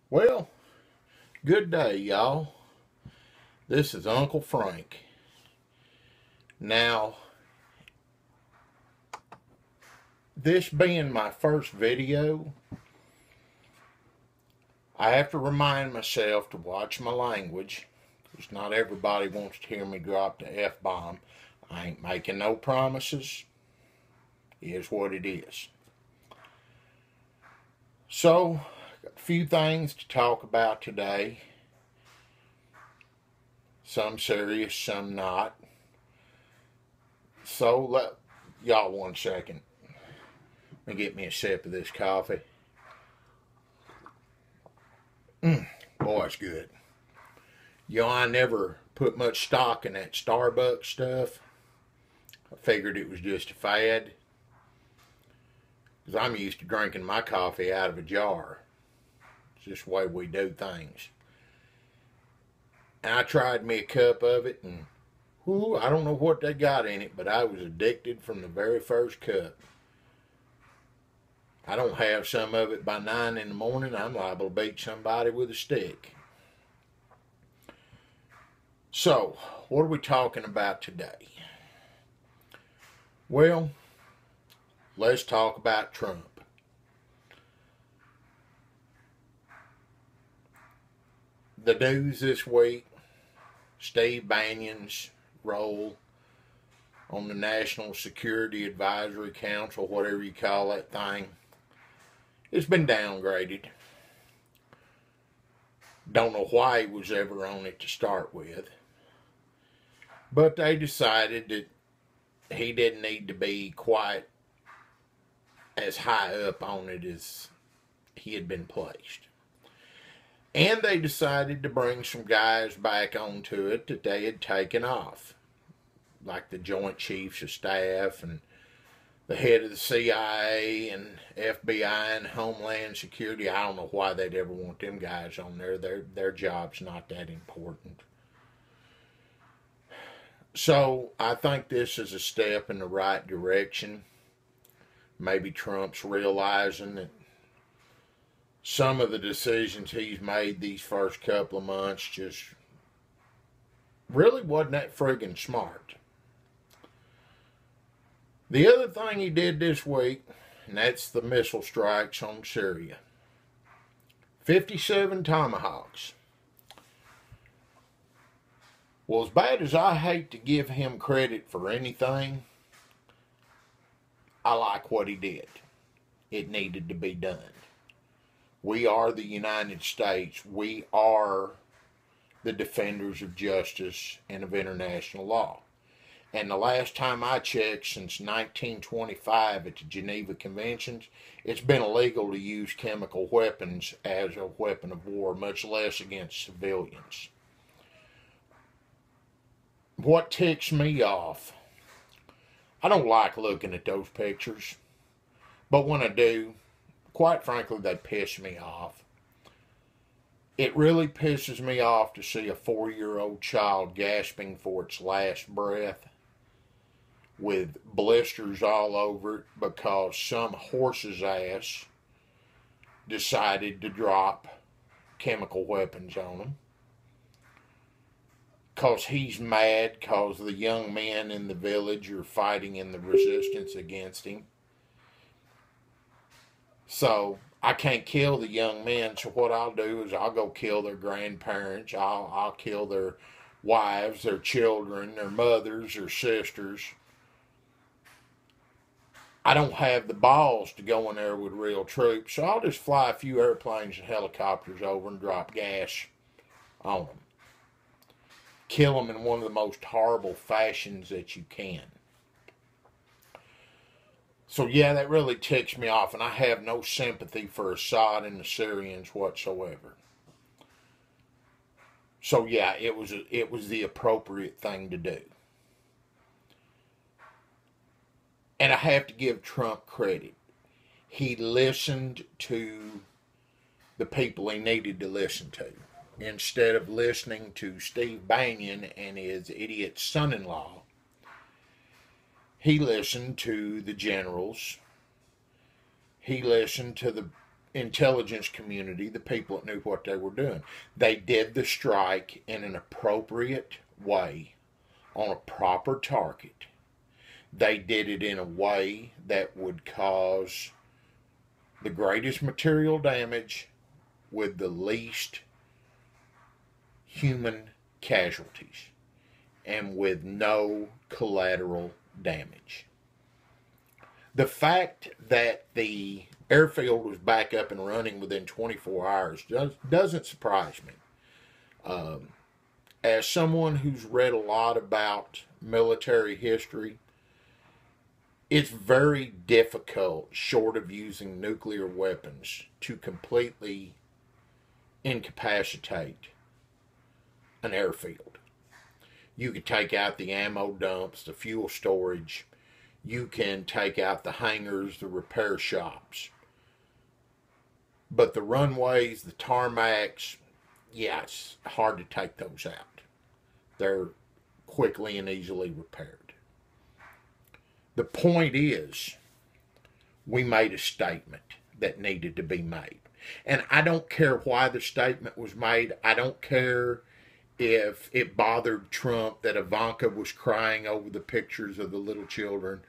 Well, good day, y'all. This is Uncle Frank. Now, this being my first video, I have to remind myself to watch my language, because not everybody wants to hear me drop the F-bomb. I ain't making no promises. It is what it is. So, a few things to talk about today. Some serious, some not. So, y'all 1 second. Let me get me a sip of this coffee. Boy, it's good. You know, I never put much stock in that Starbucks stuff. I figured it was just a fad. Because I'm used to drinking my coffee out of a jar. It's just the way we do things. And I tried me a cup of it, and I don't know what they got in it, but I was addicted from the very first cup. I don't have some of it by 9 in the morning, I'm liable to beat somebody with a stick. So, what are we talking about today? Well, let's talk about Trump. The news this week, Steve Bannon's role on the National Security Advisory Council, whatever you call that thing, it's been downgraded. Don't know why he was ever on it to start with. But they decided that he didn't need to be quite as high up on it as he had been placed. And they decided to bring some guys back onto it that they had taken off. Like the Joint Chiefs of Staff and the head of the CIA and FBI and Homeland Security. I don't know why they'd ever want them guys on there. Their job's not that important. So I think this is a step in the right direction. Maybe Trump's realizing that some of the decisions he's made these first couple of months just really wasn't that friggin' smart. The other thing he did this week, and that's the missile strikes on Syria. 57 Tomahawks. Well, as bad as I hate to give him credit for anything, I like what he did. It needed to be done. We are the United States. We are the defenders of justice and of international law. And the last time I checked, since 1925 at the Geneva Conventions, it's been illegal to use chemical weapons as a weapon of war, much less against civilians. What ticks me off, I don't like looking at those pictures, but when I do, quite frankly, they piss me off. It really pisses me off to see a 4-year-old child gasping for its last breath with blisters all over it because some horse's ass decided to drop chemical weapons on him. Because he's mad because the young men in the village are fighting in the resistance against him. So I can't kill the young men, so what I'll do is I'll go kill their grandparents. I'll kill their wives, their children, their mothers, their sisters. I don't have the balls to go in there with real troops, so I'll just fly a few airplanes and helicopters over and drop gas on them. Kill them in one of the most horrible fashions that you can. So yeah, that really ticks me off, and I have no sympathy for Assad and the Syrians whatsoever. So yeah, it was the appropriate thing to do. And I have to give Trump credit. He listened to the people he needed to listen to, instead of listening to Steve Bannon and his idiot son-in-law. He listened to the generals. He listened to the intelligence community, the people that knew what they were doing. They did the strike in an appropriate way on a proper target. They did it in a way that would cause the greatest material damage with the least human casualties and with no collateral damage. The fact that the airfield was back up and running within 24 hours doesn't surprise me. As someone who's read a lot about military history, it's very difficult, short of using nuclear weapons, to completely incapacitate an airfield. You could take out the ammo dumps, the fuel storage. You can take out the hangars, the repair shops. But the runways, the tarmacs, yeah, it's hard to take those out. They're quickly and easily repaired. The point is, we made a statement that needed to be made. And I don't care why the statement was made. I don't care if it bothered Trump that Ivanka was crying over the pictures of the little children.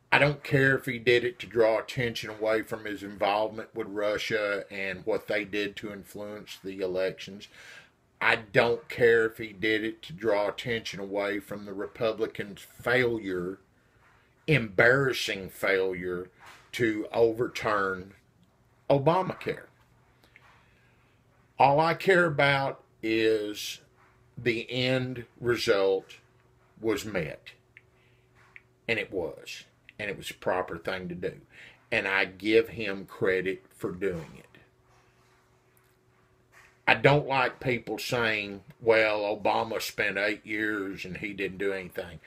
I don't care if he did it to draw attention away from his involvement with Russia and what they did to influence the elections. I don't care if he did it to draw attention away from the Republicans' failure, embarrassing failure, to overturn Obamacare. All I care about is the end result was met. And it was. And it was a proper thing to do. And I give him credit for doing it. I don't like people saying, well, Obama spent 8 years and he didn't do anything.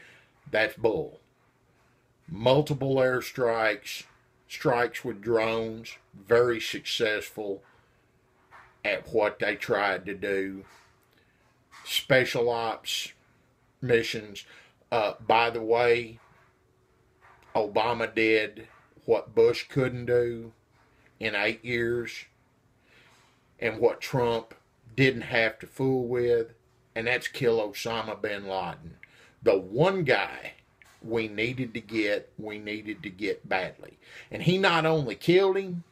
That's bull. Multiple airstrikes, strikes with drones, very successful at what they tried to do. Special ops missions. By the way, Obama did what Bush couldn't do in 8 years and what Trump didn't have to fool with, and that's kill Osama bin Laden. The one guy we needed to get badly. And he not only killed him,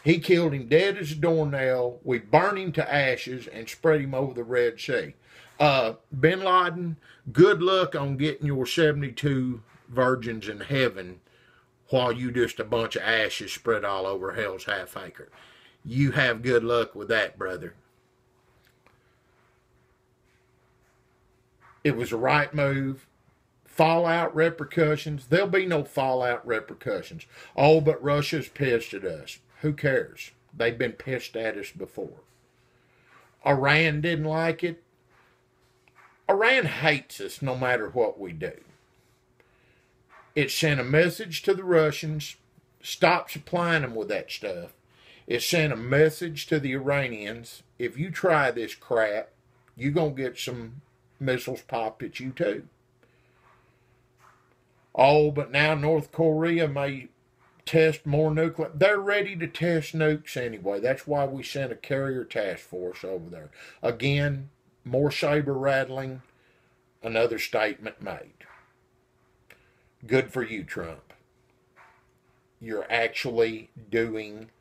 he killed him dead as a doornail. We burned him to ashes and spread him over the Red Sea. Bin Laden, good luck on getting your 72 virgins in heaven while you just a bunch of ashes spread all over hell's half acre. You have good luck with that, brother. It was the right move. Fallout repercussions. There'll be no fallout repercussions. Oh, but Russia's pissed at us. Who cares? They've been pissed at us before. Iran didn't like it. Iran hates us no matter what we do. It sent a message to the Russians, stop supplying them with that stuff. It sent a message to the Iranians, if you try this crap, you're going to get some missiles popped at you too. Oh, but now North Korea may test more nuclear. They're ready to test nukes anyway. That's why we sent a carrier task force over there. Again, more saber rattling, another statement made. Good for you, Trump. You're actually doing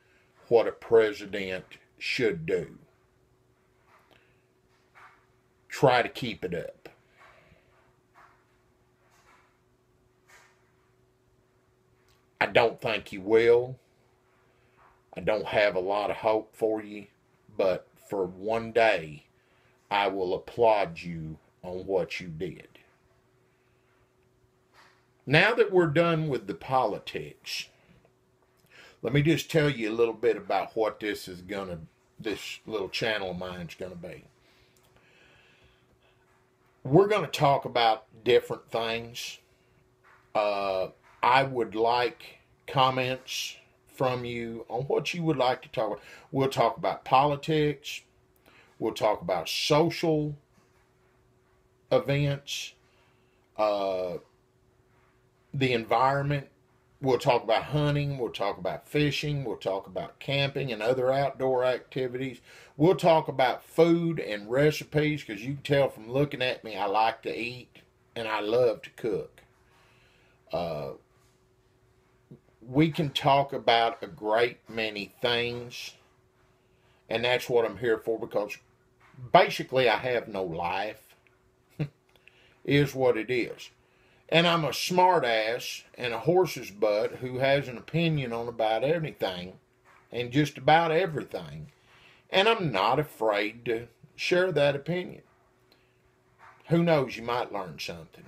what a president should do. Try to keep it up. I don't think you will. I don't have a lot of hope for you, but for one day, I will applaud you on what you did. Now that we're done with the politics, let me just tell you a little bit about what this little channel of mine is going to be. We're going to talk about different things. I would like comments from you on what you would like to talk about. We'll talk about politics. We'll talk about social events, the environment, We'll talk about hunting. We'll talk about fishing. We'll talk about camping and other outdoor activities. We'll talk about food and recipes, because you can tell from looking at me, I like to eat and I love to cook. Uh, we can talk about a great many things, and that's what I'm here for, because basically I have no life, is what it is. And I'm a smart ass and a horse's butt who has an opinion on about anything and just about everything. And I'm not afraid to share that opinion. Who knows, you might learn something.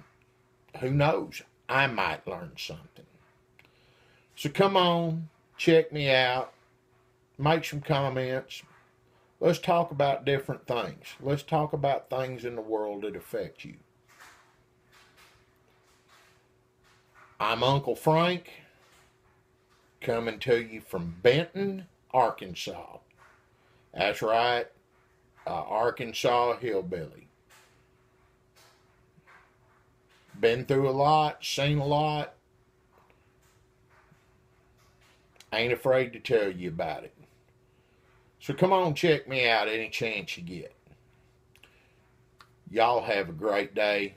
Who knows, I might learn something. So come on, check me out, make some comments. Let's talk about different things. Let's talk about things in the world that affect you. I'm Uncle Frank, coming to you from Benton, Arkansas. That's right, Arkansas hillbilly. Been through a lot, seen a lot. Ain't afraid to tell you about it. So come on, check me out any chance you get. Y'all have a great day.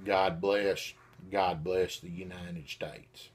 God bless. God bless the United States.